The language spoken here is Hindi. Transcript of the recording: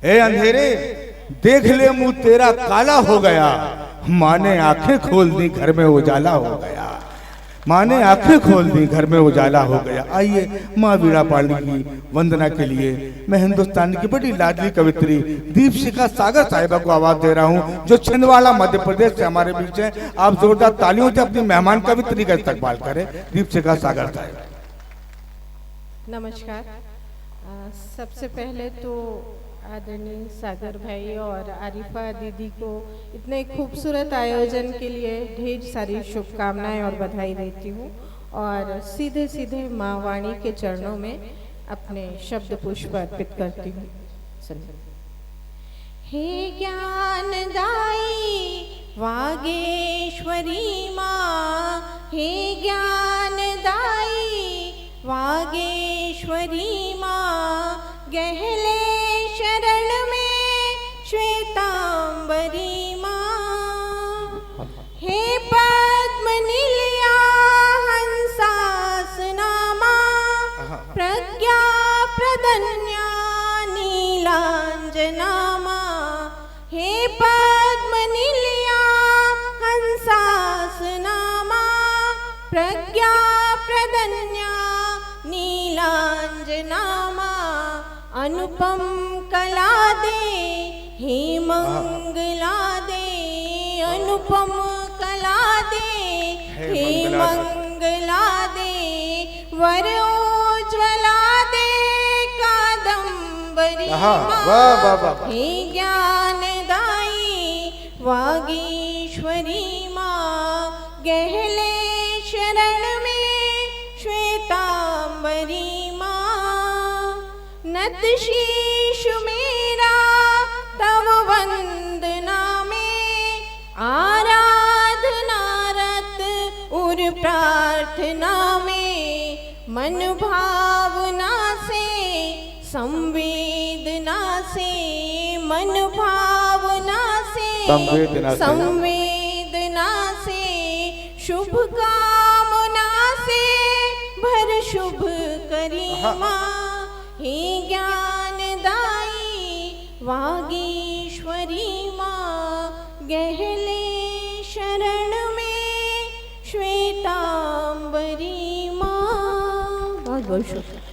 ए अंधेरे, देख ले मुंह तेरा काला हो गया। माँ ने आंखें खोल दी, घर में उजाला हो गया। माँ ने आंखें खोल दी, घर में उजाला हो गया। आइए माँ वीणा पाणी की वंदना के लिए मैं हिंदुस्तान की बड़ी लाडली कवित्री दीपशिखा सागर साहिबा को आवाज दे रहा हूँ, जो छिंदवाड़ा मध्य प्रदेश से हमारे बीच है। आप जोरदार तालियों से अपनी मेहमान कवित्री का इस्तकबाल करें। दीपशिखा सागर साहिबा। नमस्कार। सबसे पहले तो आदरणीय सागर भाई और आरिफा दीदी को इतने खूबसूरत आयोजन के लिए ढेर सारी शुभकामनाएं और बधाई देती हूँ और सीधे सीधे माँ वाणी के चरणों में अपने शब्द पुष्प अर्पित करती हूँ। हे ज्ञानदायी वागेश्वरी माँ, हे ज्ञानदायी वागेश्वरी माँ, गहले शरण में श्वेतांबरी माँ। हे पद्मनिलया हंसासना माँ, प्रज्ञा प्रदन्या नीलांजना माँ। हे पद्मनिलया हंसासना माँ, प्रज्ञा प्रदन्या नीलांजना माँ। अनुपम कला दे हे मंगला दे, अनुपम कला दे हे मंगला दे, वर उज्ज्वला दे कादंबरी माँ। हे ज्ञानदायी वागीश्वरी माँ, गहले शरण में श्वेतांबरी माँ। नत शीश मेरा तव वंदना में, आराधना रत उर प्रार्थना में। मन भावना से संवेदना से, मन भावना से संवेदना से, शुभ कामना से भर शुभ करी माँ। हे ज्ञानदायी वागीश्वरी माँ, गहले शरण में श्वेतांबरी माँ। बहुत बहुत शुक्रिया।